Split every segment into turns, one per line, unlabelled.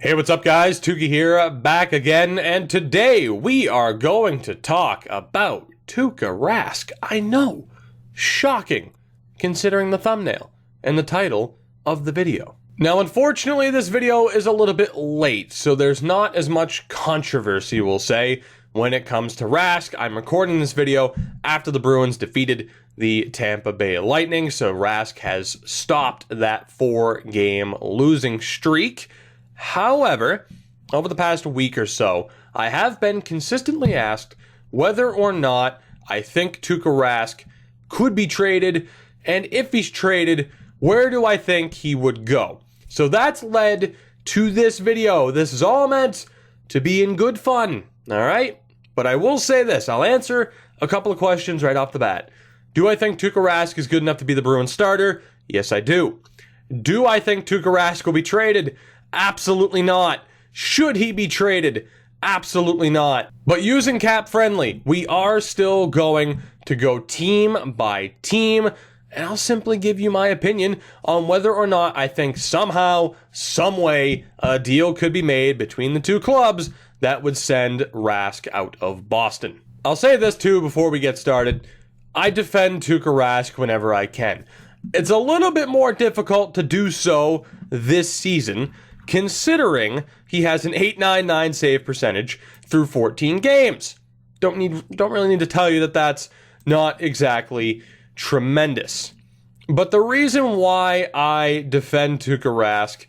Hey, what's up, guys? Tougie here, back again, and today we are going to talk about Tuukka Rask. I know, shocking, considering the thumbnail and the title of the video. Now, unfortunately, this video is a little bit late, so there's not as much controversy, we'll say, when it comes to Rask. I'm recording this video after the Bruins defeated the Tampa Bay Lightning, so Rask has stopped that 4-game losing streak. However, over the past week or so, I have been consistently asked whether or not I think Tuukka Rask could be traded, and if he's traded, where do I think he would go? So that's led to this video. This is all meant to be in good fun, all right? But I will say this, I'll answer a couple of questions right off the bat. Do I think Tuukka Rask is good enough to be the Bruins starter? Yes, I do. Do I think Tuukka Rask will be traded? Absolutely not. Should he be traded? Absolutely not. But using cap friendly, we are still going to go team by team, and I'll simply give you my opinion on whether or not I think somehow, some way, a deal could be made between the two clubs that would send Rask out of Boston. I'll say this too before we get started. I defend Tuukka Rask whenever I can. It's a little bit more difficult to do so this season, considering he has an .899 save percentage through 14 games. Don't really need to tell you that that's not exactly tremendous. But the reason why I defend Tuukka Rask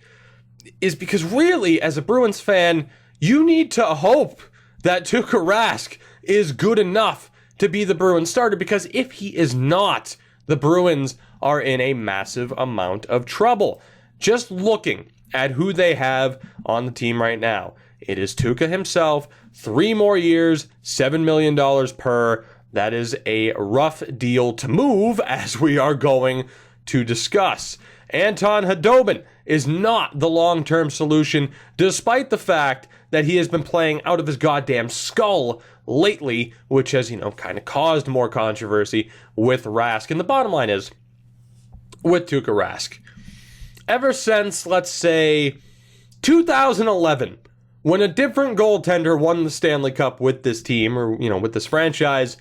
is because really, as a Bruins fan, you need to hope that Tuukka Rask is good enough to be the Bruins starter, because if he is not, the Bruins are in a massive amount of trouble. Just looking at who they have on the team right now, it is Tuukka himself, 3 more years, $7 million per. That is a rough deal to move, as we are going to discuss. Anton Khudobin is not the long-term solution, despite the fact that he has been playing out of his goddamn skull lately, which has, kind of caused more controversy with Rask. And the bottom line is, with Tuukka Rask, ever since, let's say, 2011, when a different goaltender won the Stanley Cup with this team, or, with this franchise,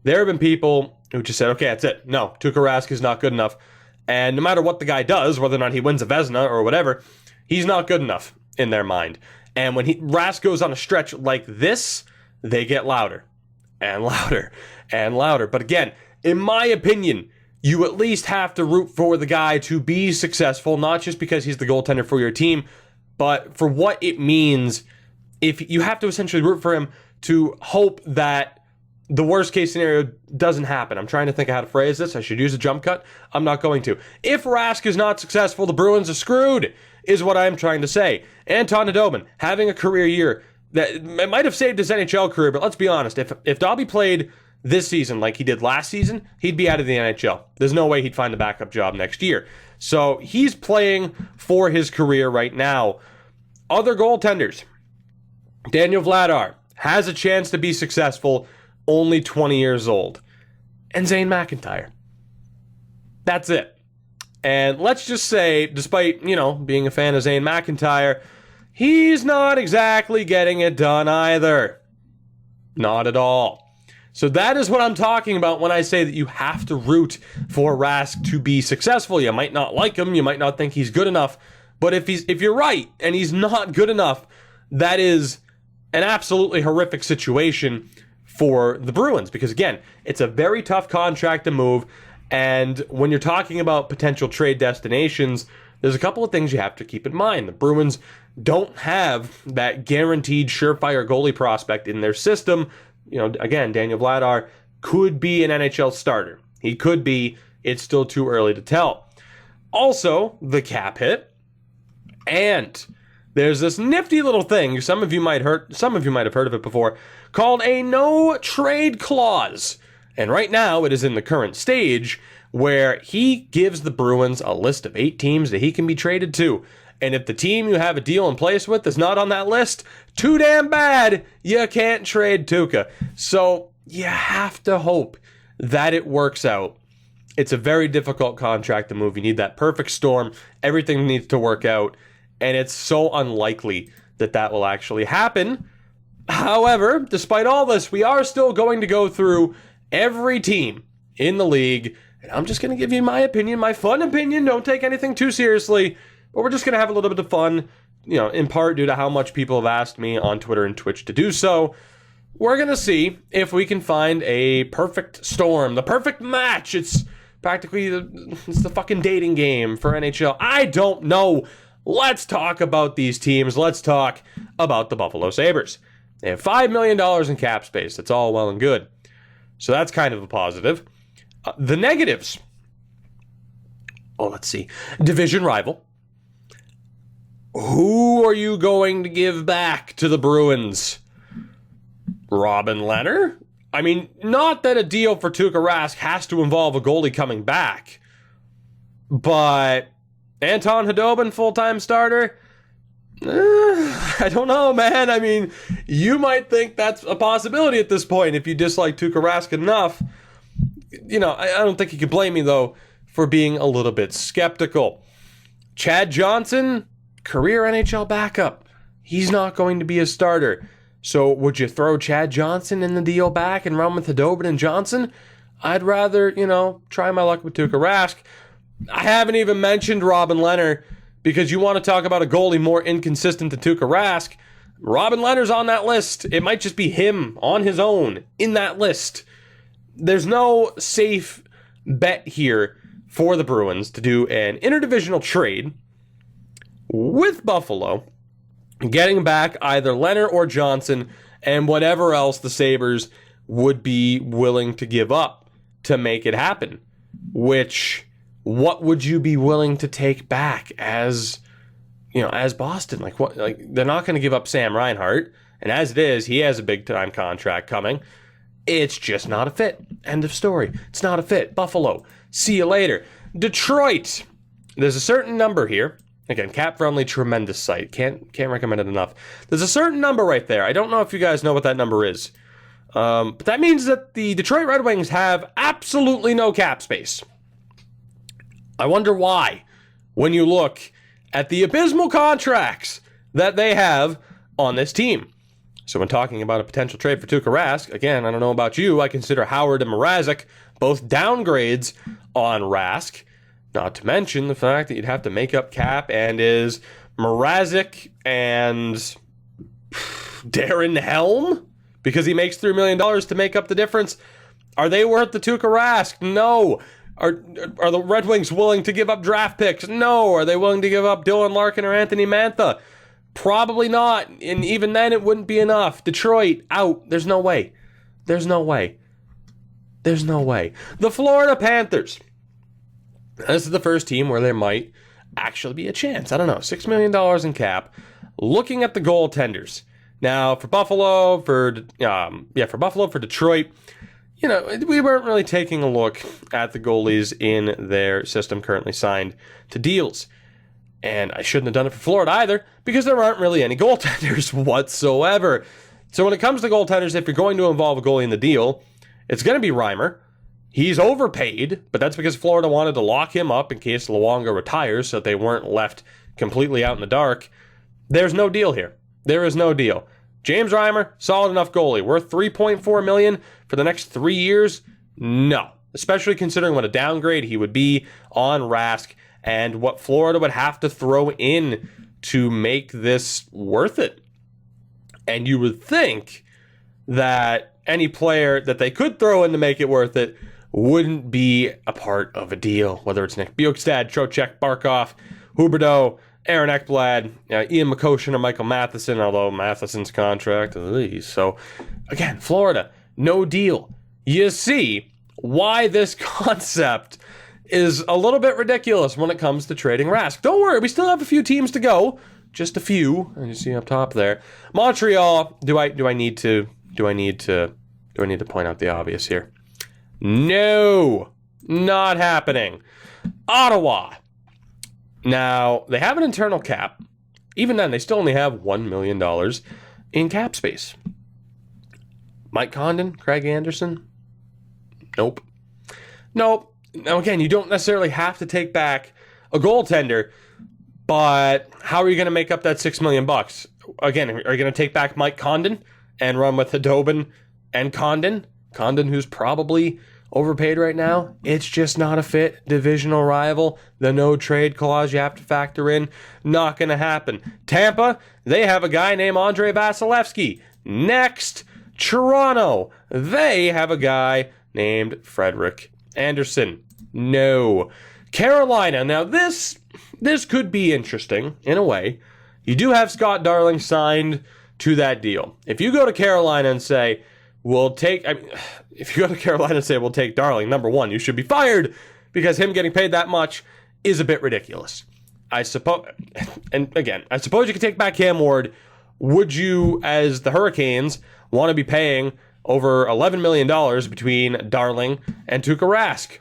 there have been people who just said, okay, that's it. No, Tuukka Rask is not good enough. And no matter what the guy does, whether or not he wins a Vezina or whatever, he's not good enough in their mind. And when Rask goes on a stretch like this, they get louder and louder and louder. But again, in my opinion, you at least have to root for the guy to be successful, not just because he's the goaltender for your team, but for what it means. If you have to essentially root for him to hope that the worst case scenario doesn't happen. I'm trying to think of how to phrase this. I should use a jump cut. I'm not going to. If Rask is not successful, the Bruins are screwed, is what I'm trying to say. Anton Khudobin having a career year that it might have saved his NHL career, but let's be honest. If Dobby played this season like he did last season, he'd be out of the NHL. There's no way he'd find a backup job next year. So he's playing for his career right now. Other goaltenders, Daniel Vladar has a chance to be successful, only 20 years old. And Zane McIntyre. That's it. And let's just say, despite, being a fan of Zane McIntyre, he's not exactly getting it done either. Not at all. So that is what I'm talking about when I say that you have to root for Rask to be successful. You might not like him, you might not think he's good enough, but if you're right and he's not good enough, that is an absolutely horrific situation for the Bruins, because again, it's a very tough contract to move, and when you're talking about potential trade destinations, there's a couple of things you have to keep in mind. The Bruins don't have that guaranteed surefire goalie prospect in their system. Again, Daniel Vladar could be an NHL starter. He could be. It's still too early to tell. Also, the cap hit, and there's this nifty little thing, some of you might have heard of it before, called a no trade clause. And right now it is in the current stage where he gives the Bruins a list of 8 teams that he can be traded to. And if the team you have a deal in place with is not on that list, too damn bad, you can't trade Tuukka. So you have to hope that it works out. It's a very difficult contract to move. You need that perfect storm. Everything needs to work out. and it's so unlikely that that will actually happen. However, despite all this, we are still going to go through every team in the league, and I'm just going to give you my opinion, my fun opinion. Don't take anything too seriously, but we're just going to have a little bit of fun, in part due to how much people have asked me on Twitter and Twitch to do so. We're going to see if we can find a perfect storm, the perfect match. It's practically the fucking dating game for NHL. I don't know. Let's talk about these teams. Let's talk about the Buffalo Sabres. They have $5 million in cap space. That's all well and good. So that's kind of a positive. The negatives. Oh, let's see. Division rival. Who are you going to give back to the Bruins? Robin Lehner? I mean, not that a deal for Tuukka Rask has to involve a goalie coming back, but Anton Khudobin, full-time starter? I don't know, man. I mean, you might think that's a possibility at this point if you dislike Tuukka Rask enough. I don't think you can blame me, though, for being a little bit skeptical. Chad Johnson, career NHL backup. He's not going to be a starter. So would you throw Chad Johnson in the deal back and run with Khudobin and Johnson? I'd rather, try my luck with Tuukka Rask. I haven't even mentioned Robin Lehner because you want to talk about a goalie more inconsistent than Tuukka Rask. Robin Lehner's on that list. It might just be him on his own in that list. There's no safe bet here for the Bruins to do an interdivisional trade with Buffalo, getting back either Lehner or Johnson and whatever else the Sabres would be willing to give up to make it happen. What would you be willing to take back as Boston? They're not going to give up Sam Reinhart. And as it is, he has a big time contract coming. It's just not a fit. End of story. It's not a fit. Buffalo, see you later. Detroit, there's a certain number here. Again, cap-friendly, tremendous site. Can't recommend it enough. There's a certain number right there. I don't know if you guys know what that number is. But that means that the Detroit Red Wings have absolutely no cap space. I wonder why, when you look at the abysmal contracts that they have on this team. So when talking about a potential trade for Tuukka Rask, again, I don't know about you, I consider Howard and Mrazek both downgrades on Rask. Not to mention the fact that you'd have to make up cap, and is Mrazek and Darren Helm, because he makes $3 million to make up the difference, are they worth the Tuukka Rask? No. Are the Red Wings willing to give up draft picks? No. Are they willing to give up Dylan Larkin or Anthony Mantha? Probably not. And even then, it wouldn't be enough. Detroit, out. There's no way. There's no way. There's no way. The Florida Panthers. This is the first team where there might actually be a chance. I don't know. $6 million in cap. Looking at the goaltenders. Now, for Buffalo, for Detroit, we weren't really taking a look at the goalies in their system currently signed to deals. And I shouldn't have done it for Florida either, because there aren't really any goaltenders whatsoever. So when it comes to goaltenders, if you're going to involve a goalie in the deal, it's going to be Reimer. He's overpaid, but that's because Florida wanted to lock him up in case Luongo retires so that they weren't left completely out in the dark. There's no deal here. There is no deal. James Reimer, solid enough goalie. Worth $3.4 million for the next 3 years? No. Especially considering what a downgrade he would be on Rask and what Florida would have to throw in to make this worth it. And you would think that any player that they could throw in to make it worth it wouldn't be a part of a deal, whether it's Nick Bjugstad, Trocheck, Barkov, Huberdeau, Aaron Ekblad, Ian McCoshen, or Michael Matheson, although Matheson's contract, so again, Florida, no deal. You see why this concept is a little bit ridiculous when it comes to trading Rask. Don't worry, we still have a few teams to go, just a few, and you see up top there. Montreal, do I need to point out the obvious here? No, not happening. Ottawa. Now, they have an internal cap. Even then, they still only have $1 million in cap space. Mike Condon, Craig Anderson? Nope. Now, again, you don't necessarily have to take back a goaltender, But how are you going to make up that $6 million? Again, are you going to take back Mike Condon and run with Khudobin and Condon? Condon, who's probably overpaid right now. It's just not a fit. Divisional rival. The no trade clause you have to factor in. Not going to happen. Tampa, they have a guy named Andrei Vasilevsky. Next, Toronto, they have a guy named Frederik Andersen. No. Carolina, now this could be interesting in a way. You do have Scott Darling signed to that deal. If you go to Carolina and say, if you go to Carolina and say, we'll take Darling, number one, you should be fired because him getting paid that much is a bit ridiculous. I suppose you could take back Cam Ward. Would you, as the Hurricanes, want to be paying over $11 million between Darling and Tuukka Rask?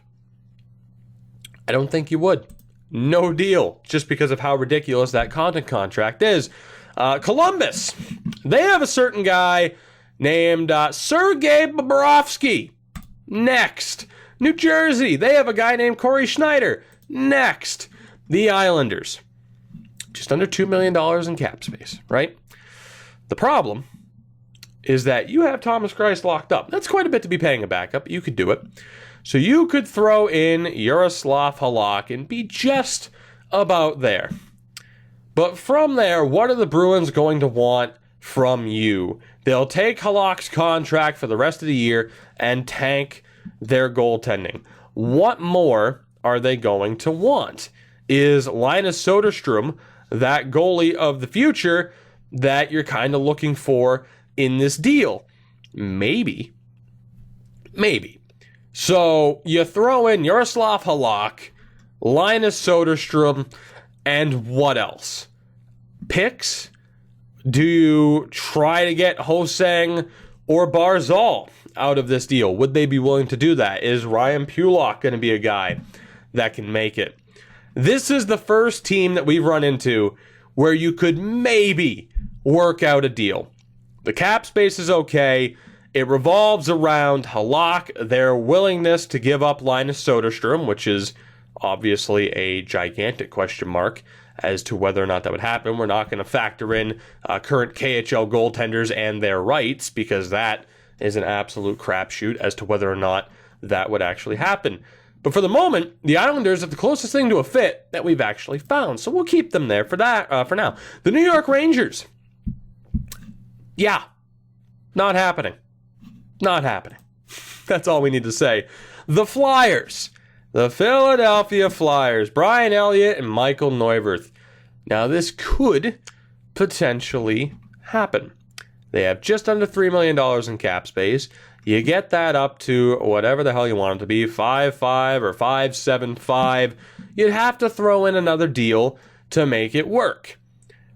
I don't think you would. No deal, just because of how ridiculous that Condon contract is. Columbus, they have a certain guy named Sergei Bobrovsky. Next. New Jersey, they have a guy named Corey Schneider. Next. The Islanders, just under $2 million in cap space, right? The problem is that you have Thomas Greiss locked up. That's quite a bit to be paying a backup. You could do it. So you could throw in Yaroslav Halak and be just about there. But from there, what are the Bruins going to want from you? They'll take Halak's contract for the rest of the year and tank their goaltending. What more are they going to want? Is Linus Soderstrom that goalie of the future that you're kind of looking for in this deal? Maybe. So you throw in Yaroslav Halak, Linus Soderstrom, and what else? Picks? Do you try to get Hosang or Barzal out of this deal? Would they be willing to do that? Is Ryan Pulock going to be a guy that can make it? This is the first team that we've run into where you could maybe work out a deal. The cap space is okay. It revolves around Halak, their willingness to give up Linus Soderstrom, which is obviously a gigantic question mark as to whether or not that would happen. We're not going to factor in current KHL goaltenders and their rights because that is an absolute crapshoot as to whether or not that would actually happen. But for the moment, the Islanders are the closest thing to a fit that we've actually found. So we'll keep them there for now. The New York Rangers. Yeah. Not happening. That's all we need to say. The Flyers. The Philadelphia Flyers. Brian Elliott and Michael Neuwirth. Now this could potentially happen. They have just under $3 million in cap space. You get that up to whatever the hell you want it to be, 5.5 or 5.75. You'd have to throw in another deal to make it work.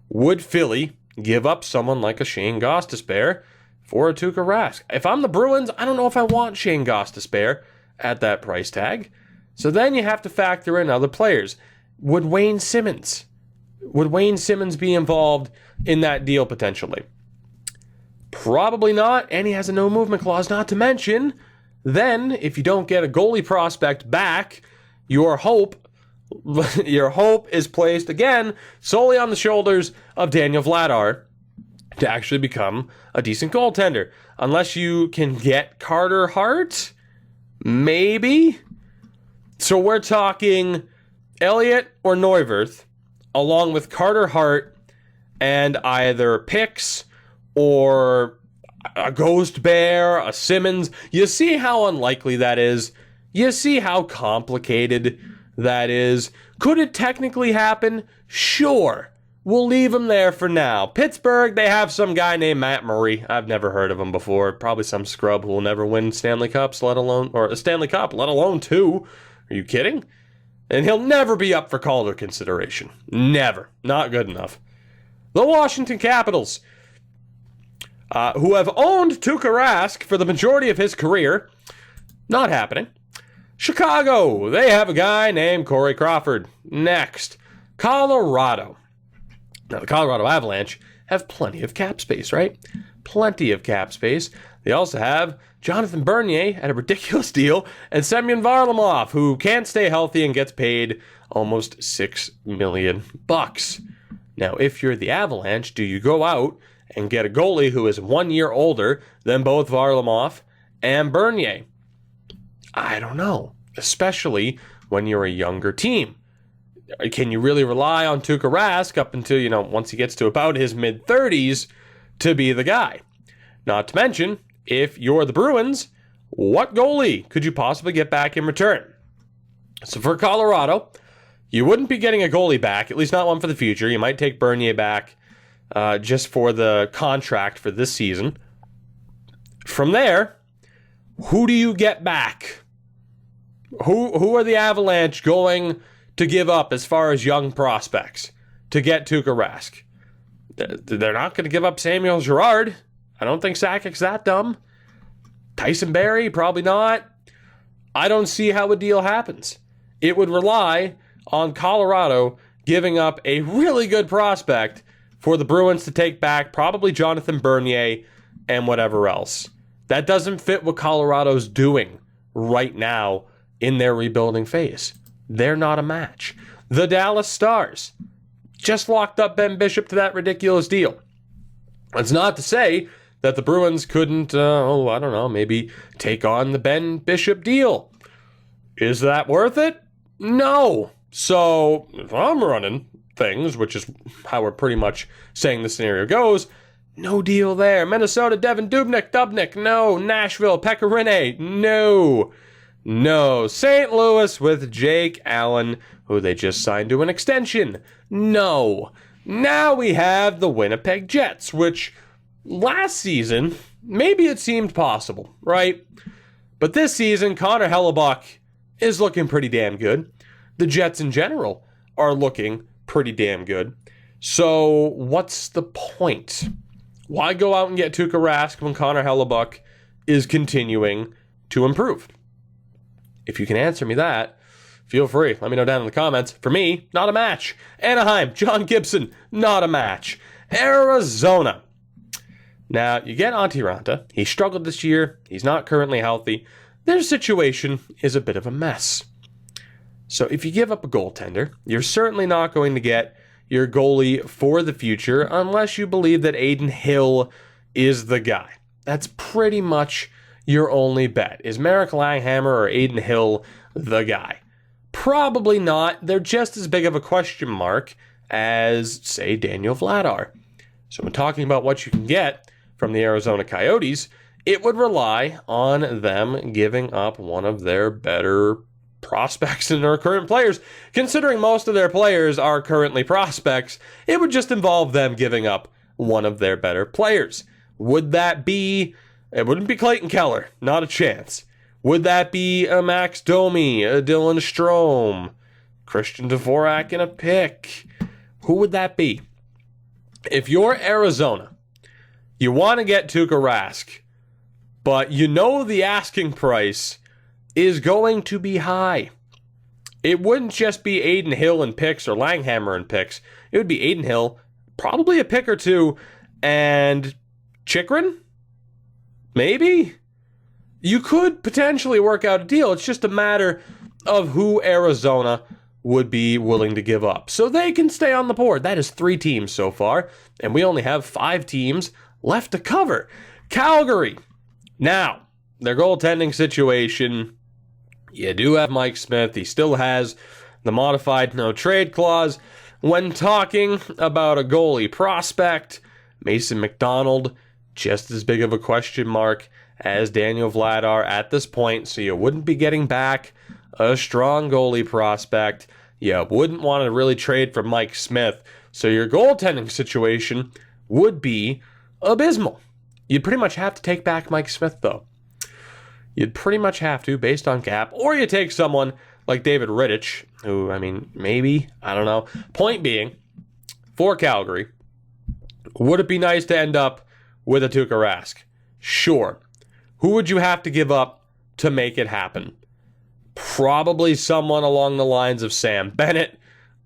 Would Philly give up someone like a Shane Gostisbehere for a Tuukka Rask? If I'm the Bruins, I don't know if I want Shane Gostisbehere at that price tag. So then you have to factor in other players. Would Wayne Simmons be involved in that deal potentially? Probably not, and he has a no movement clause. Not to mention, then if you don't get a goalie prospect back, your hope is placed again solely on the shoulders of Daniel Vladar to actually become a decent goaltender. Unless you can get Carter Hart, maybe. So we're talking Elliott or Neuwirth, along with Carter Hart and either picks or a Ghost Bear, a Simmons. You see how unlikely that is? You see how complicated that is? Could it technically happen? Sure. We'll leave him there for now. Pittsburgh, they have some guy named Matt Murray. I've never heard of him before. Probably some scrub who will never win Stanley Cups, let alone two. Are you kidding? And he'll never be up for Calder consideration. Never. Not good enough. The Washington Capitals, who have owned Tuukka Rask for the majority of his career. Not happening. Chicago, they have a guy named Corey Crawford. Next. Colorado. Now, the Colorado Avalanche have plenty of cap space, right? Plenty of cap space. They also have Jonathan Bernier at a ridiculous deal and Semyon Varlamov, who can't stay healthy and gets paid almost $6 million. Now, if you're the Avalanche, do you go out and get a goalie who is 1 year older than both Varlamov and Bernier? I don't know, especially when you're a younger team. Can you really rely on Tuukka Rask up until, once he gets to about his mid-30s to be the guy? Not to mention, if you're the Bruins, what goalie could you possibly get back in return? So for Colorado, you wouldn't be getting a goalie back, at least not one for the future. You might take Bernier back just for the contract for this season. From there, who do you get back? Who are the Avalanche going to give up as far as young prospects to get Tuukka Rask? They're not going to give up Samuel Girard. I don't think Sakic's that dumb. Tyson Barrie, probably not. I don't see how a deal happens. It would rely on Colorado giving up a really good prospect for the Bruins to take back, probably Jonathan Bernier and whatever else. That doesn't fit what Colorado's doing right now in their rebuilding phase. They're not a match. The Dallas Stars just locked up Ben Bishop to that ridiculous deal. It's not to say that the Bruins couldn't, maybe take on the Ben Bishop deal. Is that worth it? No. So, if I'm running things, which is how we're pretty much saying the scenario goes, no deal there. Minnesota, Devin Dubnyk, no. Nashville, Pekka Rinne, no. St. Louis with Jake Allen, who they just signed to an extension, no. Now we have the Winnipeg Jets, which last season, maybe it seemed possible, right? But this season, Connor Hellebuck is looking pretty damn good. The Jets in general are looking pretty damn good. So what's the point? Why go out and get Tuukka Rask when Connor Hellebuck is continuing to improve? If you can answer me that, feel free. Let me know down in the comments. For me, not a match. Anaheim, John Gibson, not a match. Arizona. Now, you get Antti Ranta. He struggled this year. He's not currently healthy. Their situation is a bit of a mess. So if you give up a goaltender, you're certainly not going to get your goalie for the future unless you believe that Adin Hill is the guy. That's pretty much your only bet. Is Marek Langhammer or Adin Hill the guy? Probably not. They're just as big of a question mark as, say, Daniel Vladar. So when talking about what you can get from the Arizona Coyotes, it would rely on them giving up one of their better prospects and their current players. Considering most of their players are currently prospects, it would just involve them giving up one of their better players. Would that be... It wouldn't be Clayton Keller. Not a chance. Would that be a Max Domi, a Dylan Strome, Christian Dvorak, and a pick? Who would that be? If you're Arizona, you want to get Tuukka Rask, but you know the asking price is going to be high. It wouldn't just be Adin Hill and picks or Langhammer and picks. It would be Adin Hill, probably a pick or two, and Chychrun? Maybe? You could potentially work out a deal. It's just a matter of who Arizona would be willing to give up. So they can stay on the board. That is 3 teams so far, and we only have 5 teams left to cover. Calgary. Now, their goaltending situation, you do have Mike Smith. He still has the modified no-trade clause. When talking about a goalie prospect, Mason McDonald, just as big of a question mark as Daniel Vladar at this point, so you wouldn't be getting back a strong goalie prospect. You wouldn't want to really trade for Mike Smith, so your goaltending situation would be abysmal. You'd pretty much have to take back Mike Smith, though. You'd pretty much have to, based on cap, or you take someone like David Rittich, who, maybe, I don't know. Point being, for Calgary, would it be nice to end up with a Tuukka Rask? Sure. Who would you have to give up to make it happen? Probably someone along the lines of Sam Bennett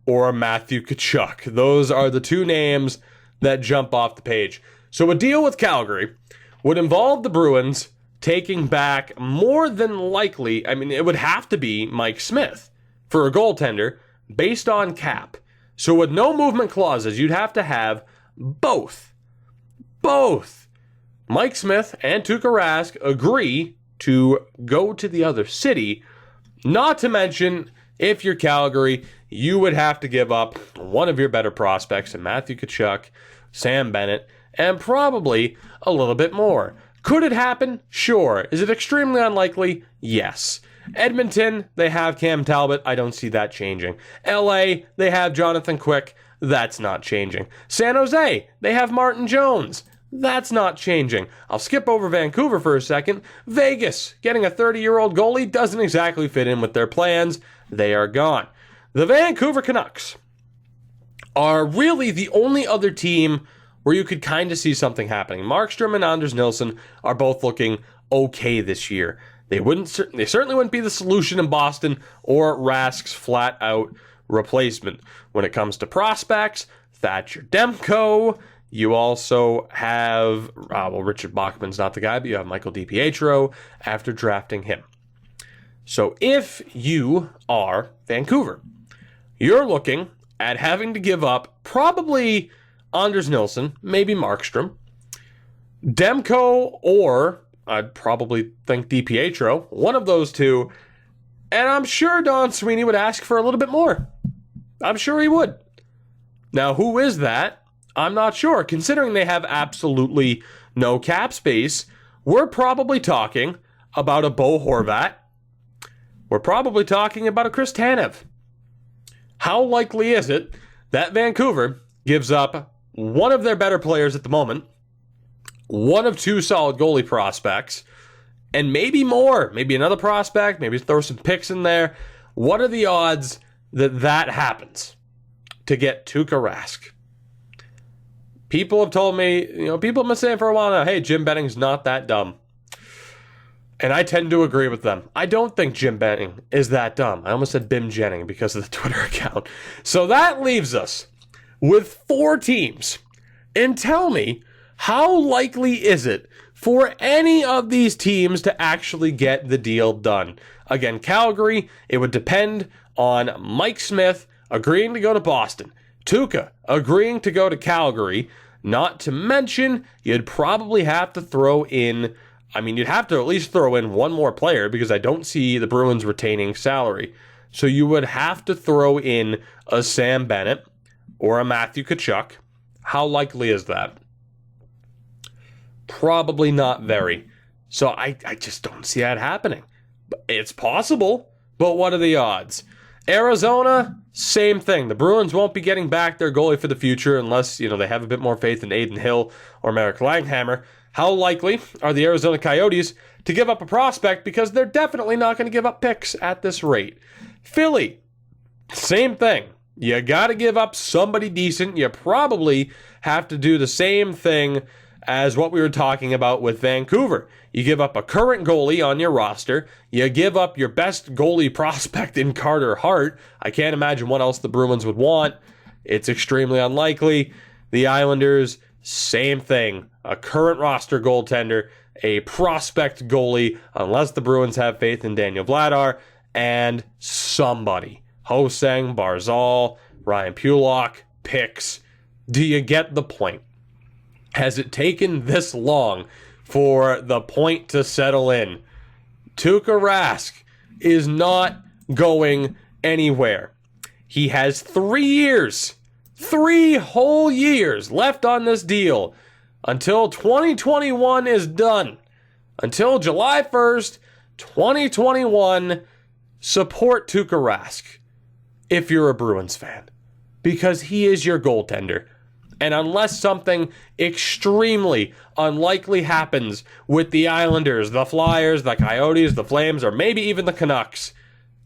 or Matthew Tkachuk. Those are the 2 names that jump off the page. So a deal with Calgary would involve the Bruins taking back more than likely, it would have to be Mike Smith for a goaltender, based on cap. So with no movement clauses, you'd have to have both Mike Smith and Tuukka Rask agree to go to the other city. Not to mention, if you're Calgary, you would have to give up one of your better prospects in Matthew Tkachuk, Sam Bennett, and probably a little bit more. Could it happen? Sure. Is it extremely unlikely? Yes. Edmonton, they have Cam Talbot. I don't see that changing. LA, they have Jonathan Quick. That's not changing. San Jose, they have Martin Jones. That's not changing. I'll skip over Vancouver for a second. Vegas, getting a 30-year-old goalie doesn't exactly fit in with their plans. They are gone. The Vancouver Canucks are really the only other team where you could kind of see something happening. Markstrom and Anders Nilsson are both looking okay this year. They certainly wouldn't be the solution in Boston or Rask's flat-out replacement. When it comes to prospects, Thatcher Demko. You also have, Richard Bachman's not the guy, but you have Michael DiPietro after drafting him. So if you are Vancouver, you're looking at having to give up probably Anders Nilsson, maybe Markstrom, Demko, or I'd probably think DiPietro, one of those two, and I'm sure Don Sweeney would ask for a little bit more. I'm sure he would. Now, who is that? I'm not sure. Considering they have absolutely no cap space, we're probably talking about a Bo Horvat. We're probably talking about a Chris Tanev. How likely is it that Vancouver gives up one of their better players at the moment, one of two solid goalie prospects, and maybe more, maybe another prospect, maybe throw some picks in there? What are the odds that that happens to get Tuukka Rask? People have told me, people have been saying for a while now, hey, Jim Benning's not that dumb. And I tend to agree with them. I don't think Jim Benning is that dumb. I almost said Bim Jennings because of the Twitter account. So that leaves us with 4 teams. And tell me, how likely is it for any of these teams to actually get the deal done? Again, Calgary, it would depend on Mike Smith agreeing to go to Boston, Tuukka agreeing to go to Calgary, not to mention you'd probably have to throw in, you'd have to at least throw in one more player because I don't see the Bruins retaining salary. So you would have to throw in a Sam Bennett or a Matthew Tkachuk. How likely is that? Probably not very. So I just don't see that happening. It's possible, but what are the odds? Arizona, same thing. The Bruins won't be getting back their goalie for the future unless, they have a bit more faith in Aiden Hill or Merrick Langhammer. How likely are the Arizona Coyotes to give up a prospect? Because they're definitely not going to give up picks at this rate. Philly, same thing. You got to give up somebody decent. You probably have to do the same thing as what we were talking about with Vancouver. You give up a current goalie on your roster. You give up your best goalie prospect in Carter Hart. I can't imagine what else the Bruins would want. It's extremely unlikely. The Islanders, same thing. A current roster goaltender, a prospect goalie, unless the Bruins have faith in Daniel Vladar, and somebody. Ho-Sang, Barzal, Ryan Pulock, picks. Do you get the point? Has it taken this long for the point to settle in? Tuukka Rask is not going anywhere. He has 3 years, 3 whole years left on this deal until 2021 is done. Until July 1st, 2021, support Tuukka Rask if you're a Bruins fan, because he is your goaltender. And unless something extremely unlikely happens with the Islanders, the Flyers, the Coyotes, the Flames, or maybe even the Canucks,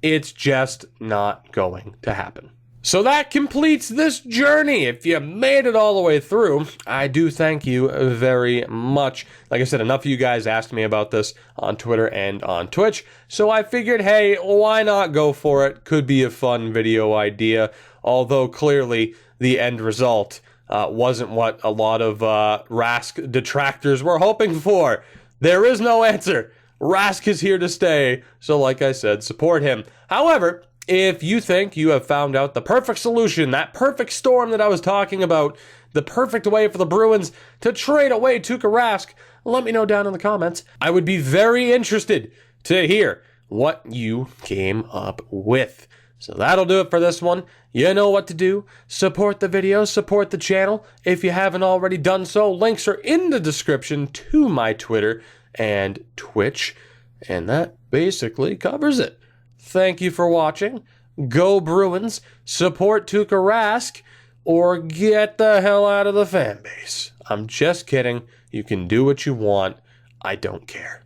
it's just not going to happen. So that completes this journey. If you made it all the way through, I do thank you very much. Like I said, enough of you guys asked me about this on Twitter and on Twitch, so I figured, hey, why not go for it? Could be a fun video idea, although clearly the end result wasn't what a lot of Rask detractors were hoping for. There is no answer. Rask is here to stay, so like I said, support him. However, If you think you have found out the perfect solution, that perfect storm that I was talking about, the perfect way for the Bruins to trade away Tuukka Rask, let me know down in the comments. I would be very interested to hear what you came up with. So that'll do it for this one. You know what to do. Support the video, support the channel. If you haven't already done so, links are in the description to my Twitter and Twitch. And that basically covers it. Thank you for watching. Go Bruins, support Tuukka Rask, or get the hell out of the fan base. I'm just kidding. You can do what you want. I don't care.